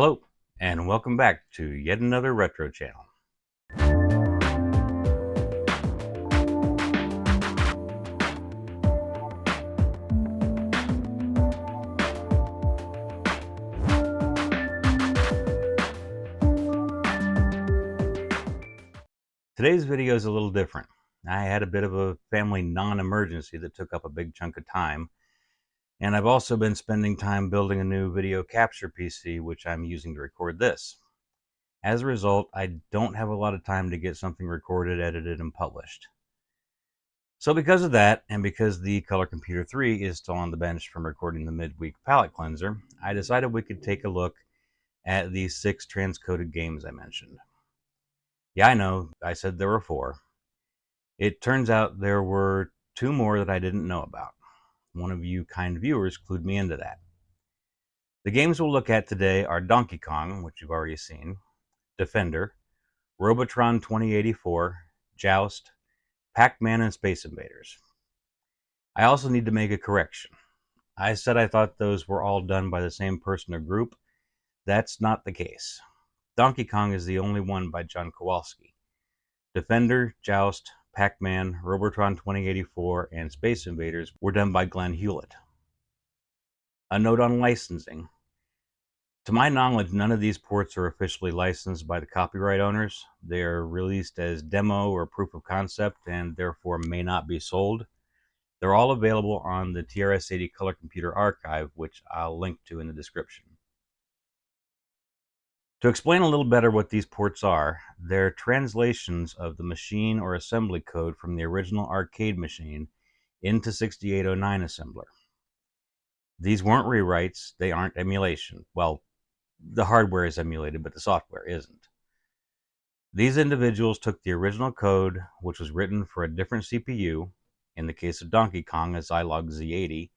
Hello, and welcome back to yet another retro channel. Today's video is a little different. I had a bit of a family non-emergency that took up a big chunk of time, and I've also been spending time building a new video capture PC, which I'm using to record this. As a result, I don't have a lot of time to get something recorded, edited, and published. So because of that, and because the Color Computer 3 is still on the bench from recording the midweek palette cleanser, I decided we could take a look at the 6 transcoded games I mentioned. Yeah, I know, I said there were 4. It turns out there were 2 more that I didn't know about. One of you kind viewers clued me into that. The games we'll look at today are Donkey Kong, which you've already seen, Defender, Robotron 2084, Joust, Pac-Man, and Space Invaders. I also need to make a correction. I said I thought those were all done by the same person or group. That's not the case. Donkey Kong is the only one by John Kowalski. Defender, Joust, Pac-Man, Robotron 2084, and Space Invaders were done by Glenn Hewlett. A note on licensing. To my knowledge, none of these ports are officially licensed by the copyright owners. They are released as demo or proof of concept and therefore may not be sold. They're all available on the TRS-80 Color Computer Archive, which I'll link to in the description. To explain a little better what these ports are, they're translations of the machine or assembly code from the original arcade machine into 6809 assembler. These weren't rewrites, they aren't emulation. Well, the hardware is emulated, but the software isn't. These individuals took the original code, which was written for a different CPU, in the case of Donkey Kong, a Zilog Z80,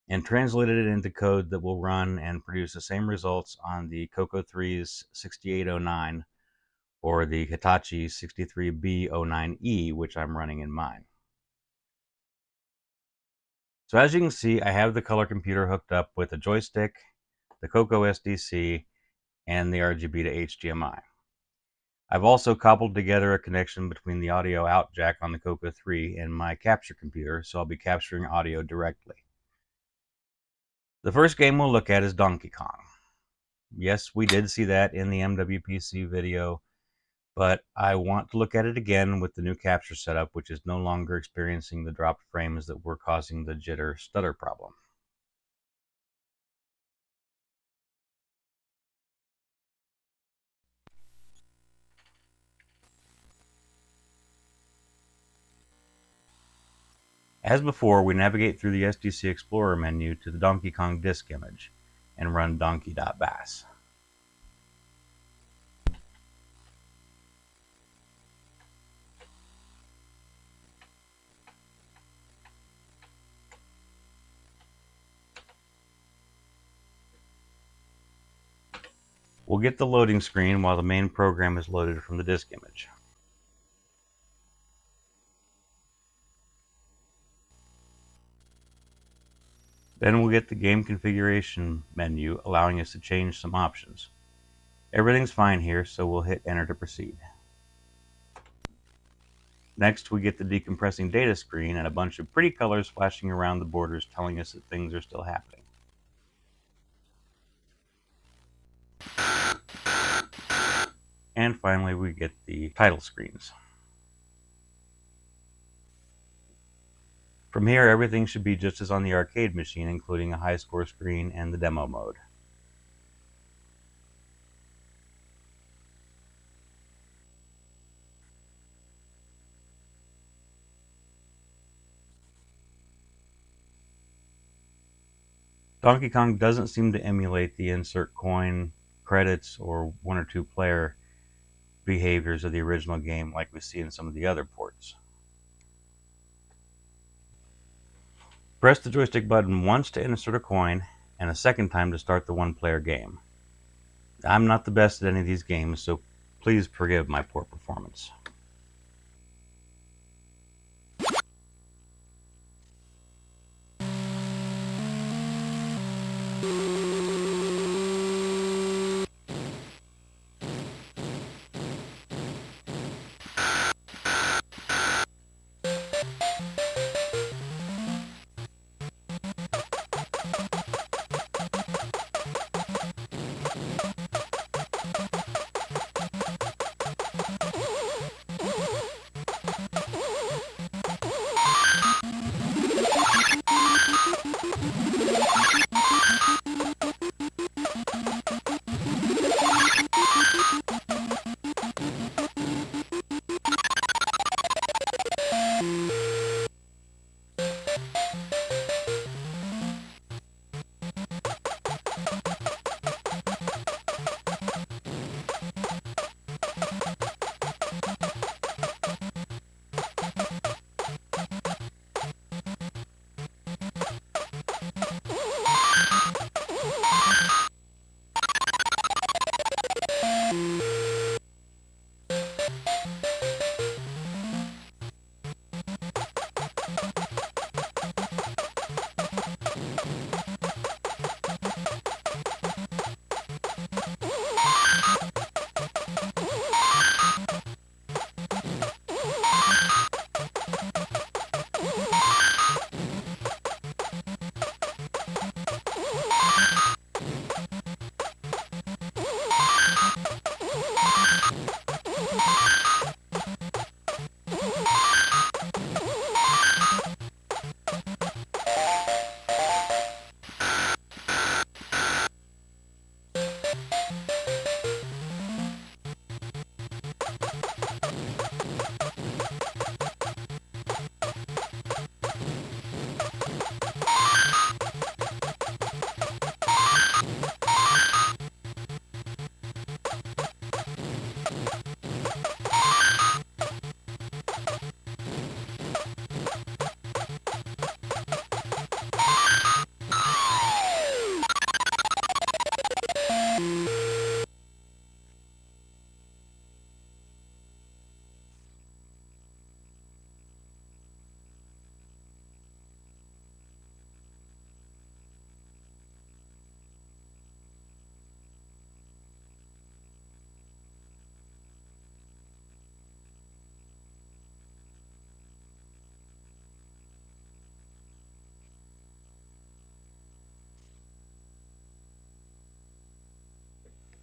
and translated it into code that will run and produce the same results on the CoCo 3's 6809 or the Hitachi 63B09E, which I'm running in mine. So as you can see, I have the color computer hooked up with a joystick, the CoCo SDC, and the RGBtoHDMI. I've also cobbled together a connection between the audio out jack on the CoCo 3 and my capture computer, so I'll be capturing audio directly. The first game we'll look at is Donkey Kong. Yes, we did see that in the MWPC video, but I want to look at it again with the new capture setup, which is no longer experiencing the dropped frames that were causing the jitter stutter problem. As before, we navigate through the SDC Explorer menu to the Donkey Kong disk image and run donkey.bas. We'll get the loading screen while the main program is loaded from the disk image. Then we'll get the game configuration menu, allowing us to change some options. Everything's fine here, so we'll hit enter to proceed. Next, we get the decompressing data screen and a bunch of pretty colors flashing around the borders telling us that things are still happening. And finally, we get the title screens. From here, everything should be just as on the arcade machine, including a high score screen and the demo mode. Donkey Kong doesn't seem to emulate the insert coin, credits, or 1 or 2 player behaviors of the original game like we see in some of the other ports. Press the joystick button once to insert a coin and a second time to start the 1-player game. I'm not the best at any of these games, so please forgive my poor performance.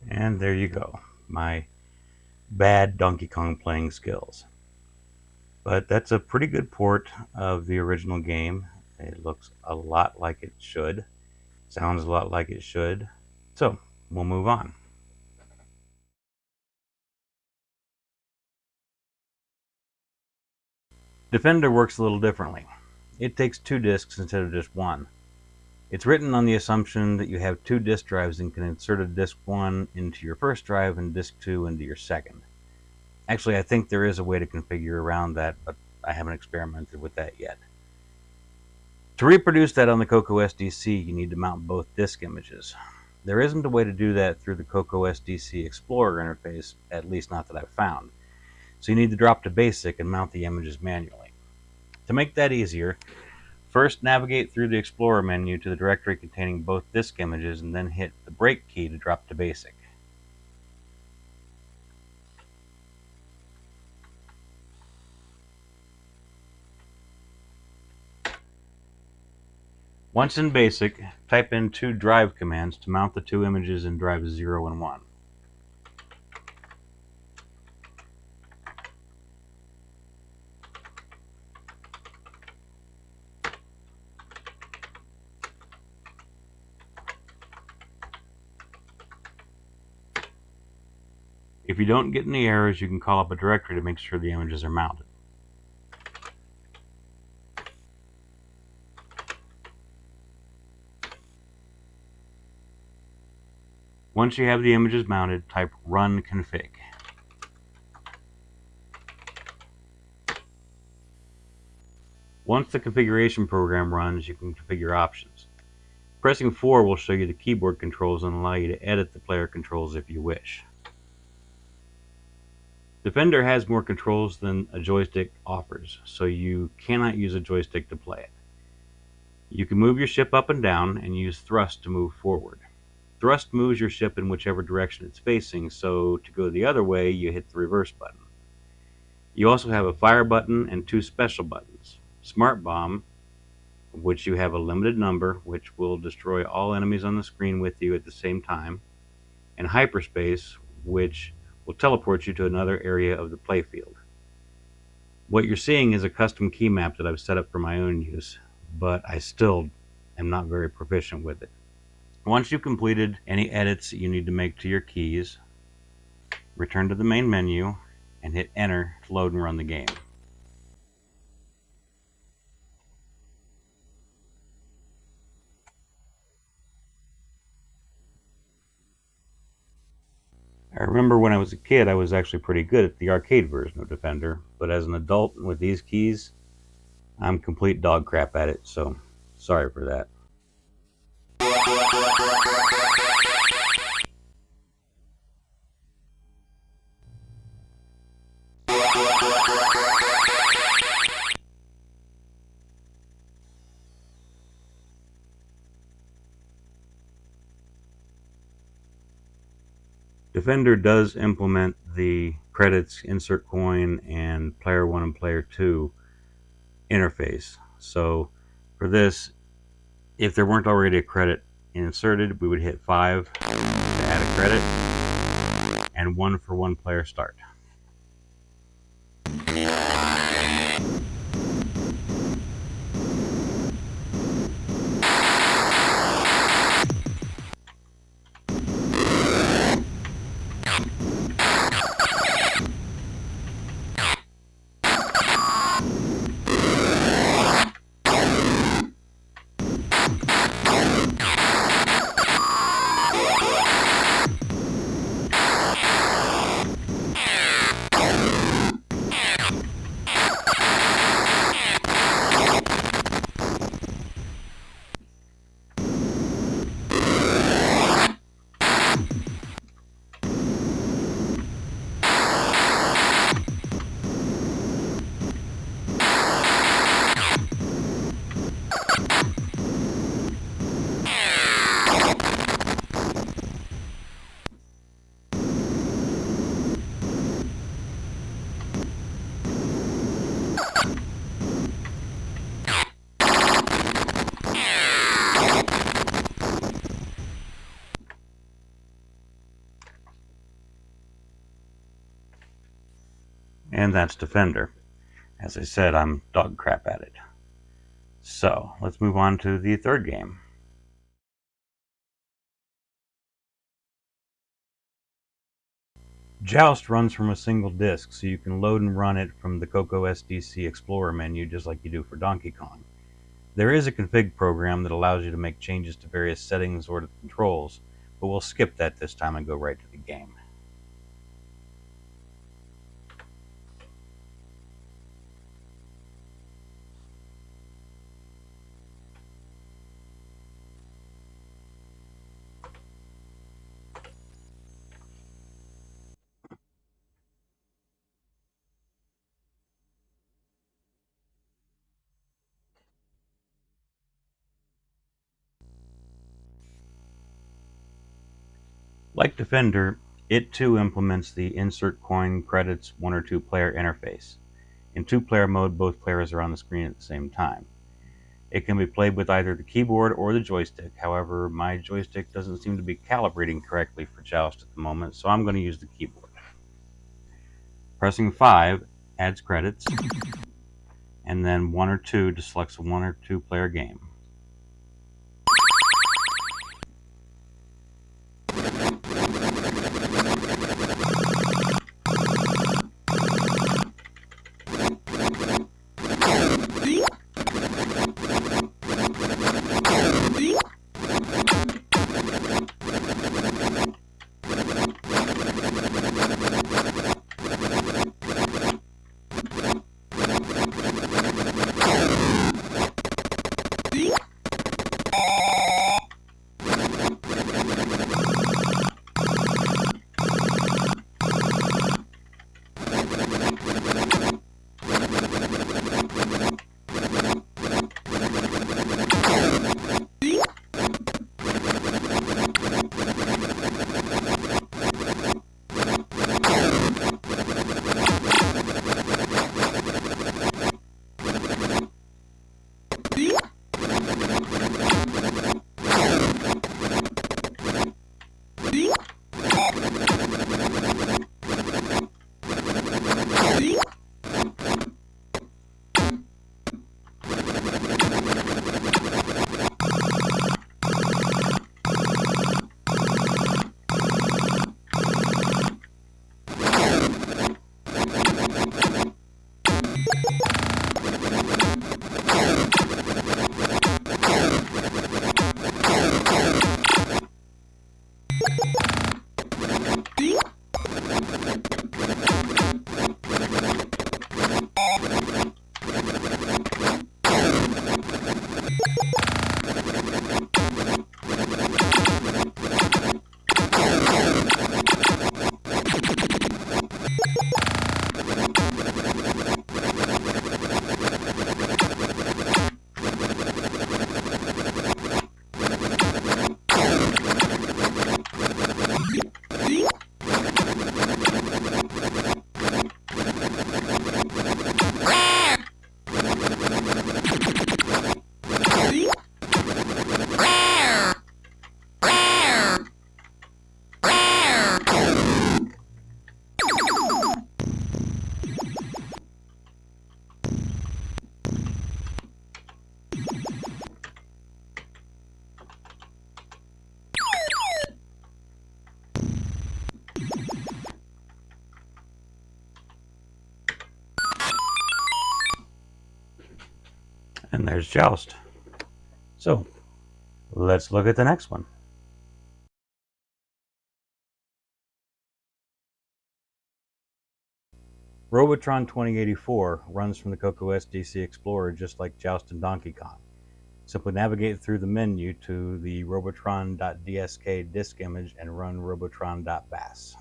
And there you go, my bad Donkey Kong playing skills. But that's a pretty good port of the original game. It looks a lot like it should, sounds a lot like it should. So we'll move on. Defender works a little differently. It takes 2 disks instead of just 1. It's written on the assumption that you have 2 disk drives and can insert a disk 1 into your first drive and disk 2 into your second. Actually, I think there is a way to configure around that, but I haven't experimented with that yet. To reproduce that on the CoCo SDC, you need to mount both disk images. There isn't a way to do that through the CoCo SDC Explorer interface, at least not that I've found. So you need to drop to BASIC and mount the images manually. To make that easier, first navigate through the Explorer menu to the directory containing both disk images and then hit the break key to drop to BASIC. Once in BASIC, type in 2 drive commands to mount the 2 images in drives 0 and 1. If you don't get any errors, you can call up a directory to make sure the images are mounted. Once you have the images mounted, type run config. Once the configuration program runs, you can configure options. Pressing 4 will show you the keyboard controls and allow you to edit the player controls if you wish. Defender has more controls than a joystick offers, so you cannot use a joystick to play it. You can move your ship up and down and use thrust to move forward. Thrust moves your ship in whichever direction it's facing, so to go the other way, you hit the reverse button. You also have a fire button and 2 special buttons. Smart Bomb, of which you have a limited number, which will destroy all enemies on the screen with you at the same time, and Hyperspace, which will teleport you to another area of the playfield. What you're seeing is a custom key map that I've set up for my own use, but I still am not very proficient with it. Once you've completed any edits that you need to make to your keys, return to the main menu and hit enter to load and run the game. I remember when I was a kid, I was actually pretty good at the arcade version of Defender, but as an adult with these keys, I'm complete dog crap at it, so sorry for that. Defender does implement the credits, insert coin, and player 1 and player 2 interface. So for this, if there weren't already a credit inserted, we would hit 5 to add a credit, and 1 for 1 player start. And that's Defender. As I said, I'm dog crap at it. So, let's move on to the third game. Joust runs from a single disk, so you can load and run it from the CoCo SDC Explorer menu just like you do for Donkey Kong. There is a config program that allows you to make changes to various settings or to controls, but we'll skip that this time and go right to the game. Like Defender, it too implements the insert coin credits 1 or 2 player interface. In 2-player mode, both players are on the screen at the same time. It can be played with either the keyboard or the joystick. However, my joystick doesn't seem to be calibrating correctly for Joust at the moment, so I'm going to use the keyboard. Pressing 5 adds credits, and then 1 or 2 to select a 1 or 2 player game. And there's Joust. So, let's look at the next one. Robotron 2084 runs from the CoCo SDC Explorer just like Joust and Donkey Kong. Simply navigate through the menu to the robotron.dsk disk image and run robotron.bas.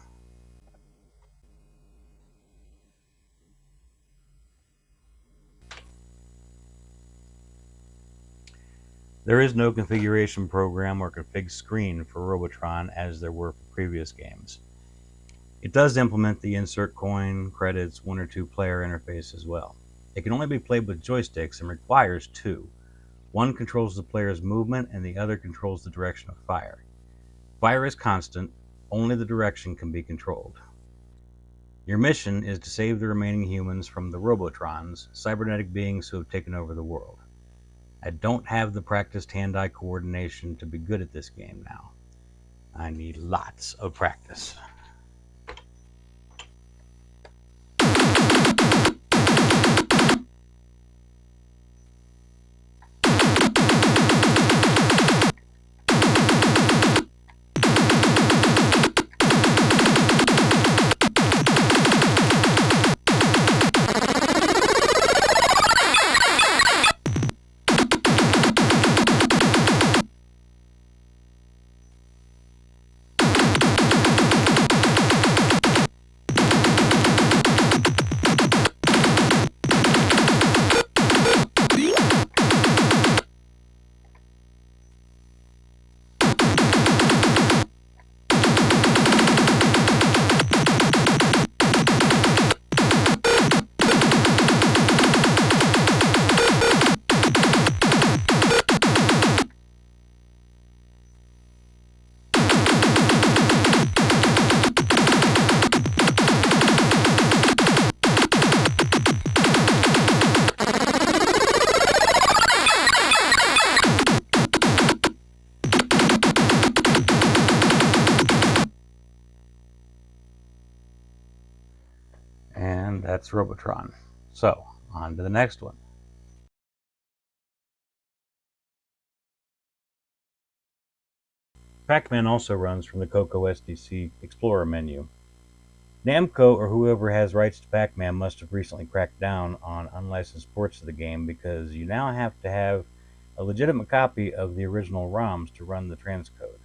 There is no configuration program or config screen for Robotron as there were for previous games. It does implement the insert coin, credits, 1 or 2 player interface as well. It can only be played with joysticks and requires 2. One controls the player's movement and the other controls the direction of fire. Fire is constant, only the direction can be controlled. Your mission is to save the remaining humans from the Robotrons, cybernetic beings who have taken over the world. I don't have the practiced hand-eye coordination to be good at this game now. I need lots of practice. And that's Robotron. So, on to the next one. Pac-Man also runs from the CoCo SDC Explorer menu. Namco or whoever has rights to Pac-Man must have recently cracked down on unlicensed ports of the game, because you now have to have a legitimate copy of the original ROMs to run the transcode.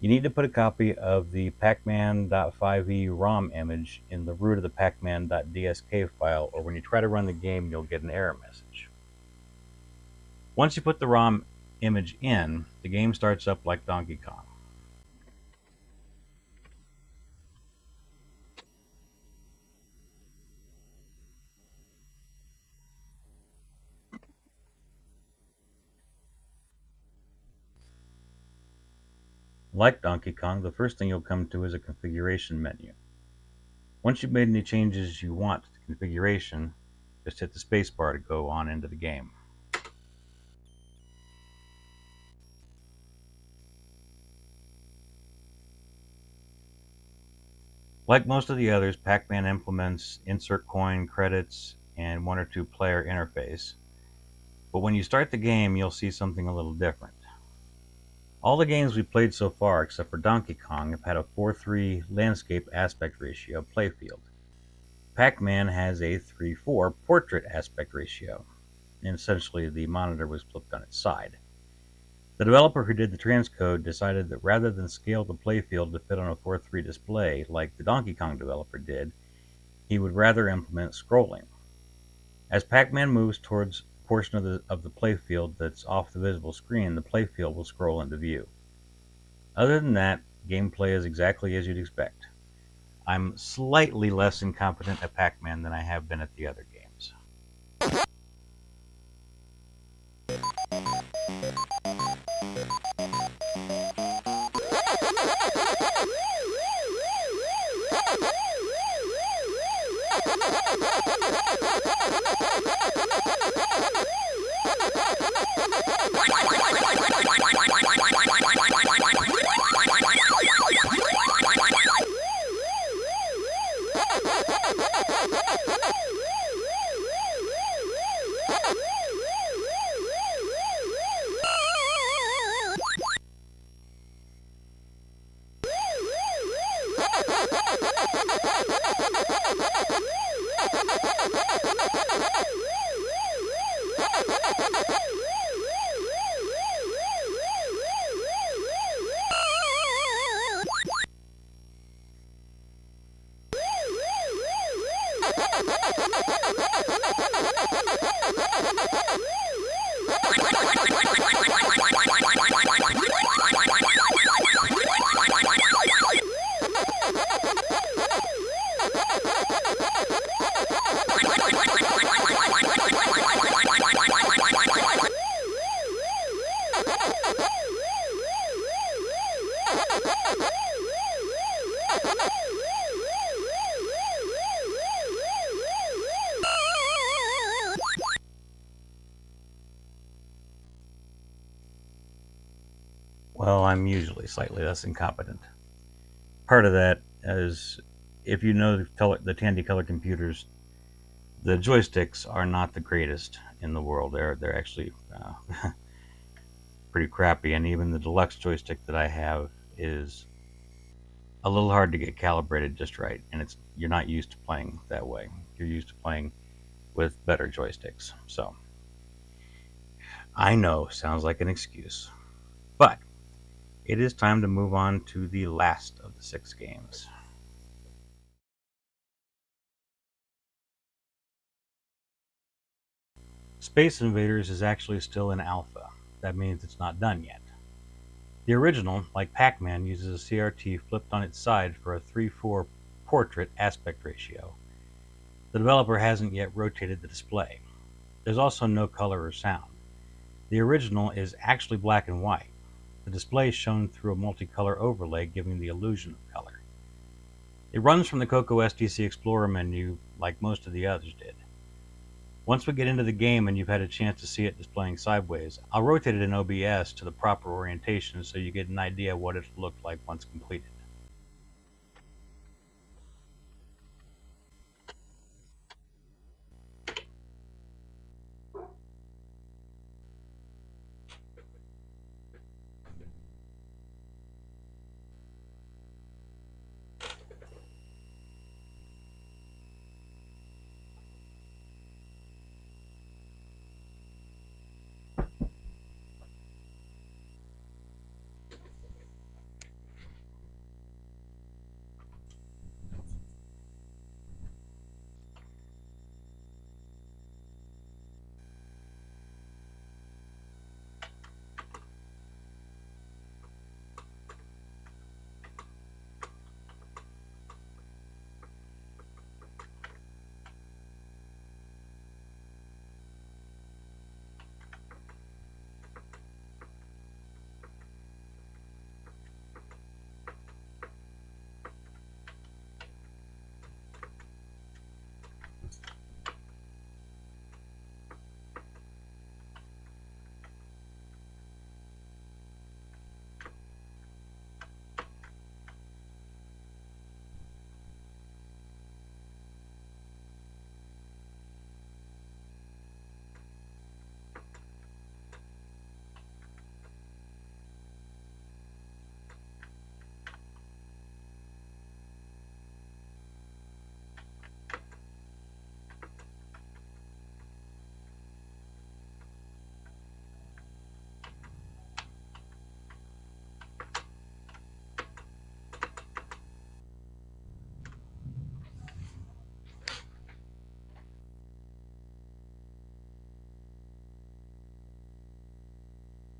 You need to put a copy of the pacman.5e ROM image in the root of the pacman.dsk file, or when you try to run the game, you'll get an error message. Once you put the ROM image in, the game starts up like Donkey Kong. Like Donkey Kong, the first thing you'll come to is a configuration menu. Once you've made any changes you want to the configuration, just hit the spacebar to go on into the game. Like most of the others, Pac-Man implements insert coin, credits, and 1 or 2 player interface. But when you start the game, you'll see something a little different. All the games we've played so far, except for Donkey Kong, have had a 4:3 landscape aspect ratio playfield. Pac-Man has a 3:4 portrait aspect ratio, and essentially the monitor was flipped on its side. The developer who did the transcode decided that rather than scale the playfield to fit on a 4:3 display like the Donkey Kong developer did, he would rather implement scrolling. As Pac-Man moves towards a portion of the playfield that's off the visible screen, the playfield will scroll into view. Other than that, gameplay is exactly as you'd expect. I'm slightly less incompetent at Pac-Man than I have been at the other games. I'm usually slightly less incompetent. Part of that is, if you know the Tandy Color computers, the joysticks are not the greatest in the world. They're actually pretty crappy, and even the deluxe joystick that I have is a little hard to get calibrated just right, and you're not used to playing that way. You're used to playing with better joysticks. So I know, sounds like an excuse, but it is time to move on to the last of the 6 games. Space Invaders is actually still in alpha. That means it's not done yet. The original, like Pac-Man, uses a CRT flipped on its side for a 3:4 portrait aspect ratio. The developer hasn't yet rotated the display. There's also no color or sound. The original is actually black and white. The display is shown through a multicolor overlay, giving the illusion of color. It runs from the CoCo SDC Explorer menu like most of the others did. Once we get into the game and you've had a chance to see it displaying sideways, I'll rotate it in OBS to the proper orientation so you get an idea of what it'll look like once completed.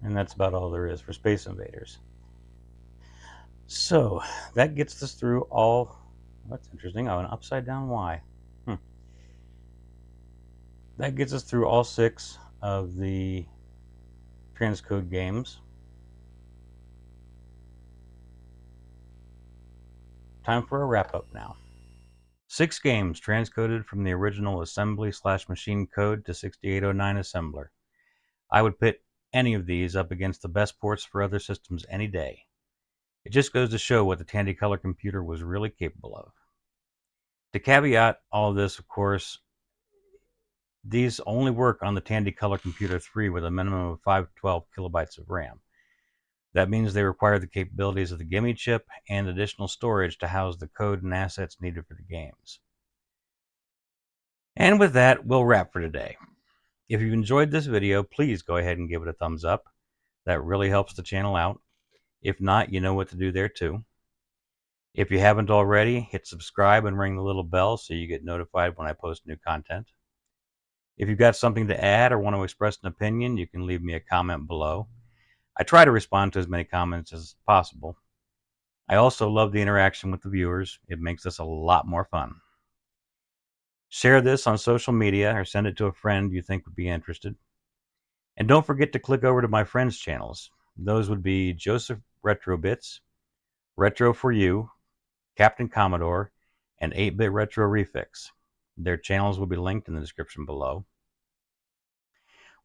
And that's about all there is for Space Invaders. So that gets us through all. That's interesting. Oh, an upside down Y. That gets us through all 6 of the Transcoded games. Time for a wrap up now. 6 games transcoded from the original assembly/machine code to 6809 assembler. I would pit any of these up against the best ports for other systems any day. It just goes to show what the Tandy Color computer was really capable of. To caveat all of this, of course, these only work on the Tandy Color Computer 3 with a minimum of 512 kilobytes of RAM. That means they require the capabilities of the Gimme chip and additional storage to house the code and assets needed for the games. And with that, we'll wrap for today. If you've enjoyed this video, please go ahead and give it a thumbs up. That really helps the channel out. If not, you know what to do there too. If you haven't already, hit subscribe and ring the little bell so you get notified when I post new content. If you've got something to add or want to express an opinion, you can leave me a comment below. I try to respond to as many comments as possible. I also love the interaction with the viewers. It makes this a lot more fun. Share this on social media or send it to a friend you think would be interested. And don't forget to click over to my friends' channels. Those would be Joseph Retrobits, Retro for You, Captain Commodore, and 8-Bit Retro Refix. Their channels will be linked in the description below.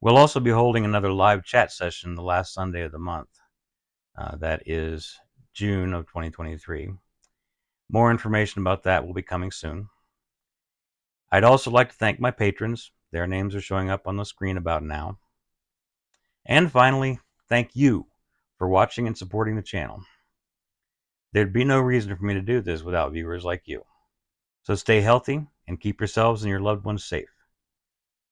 We'll also be holding another live chat session the last Sunday of the month. That is June of 2023. More information about that will be coming soon. I'd also like to thank my patrons. Their names are showing up on the screen about now. And finally, thank you for watching and supporting the channel. There'd be no reason for me to do this without viewers like you. So stay healthy and keep yourselves and your loved ones safe.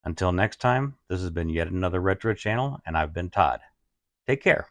Until next time, this has been yet another Retro Channel, and I've been Todd. Take care.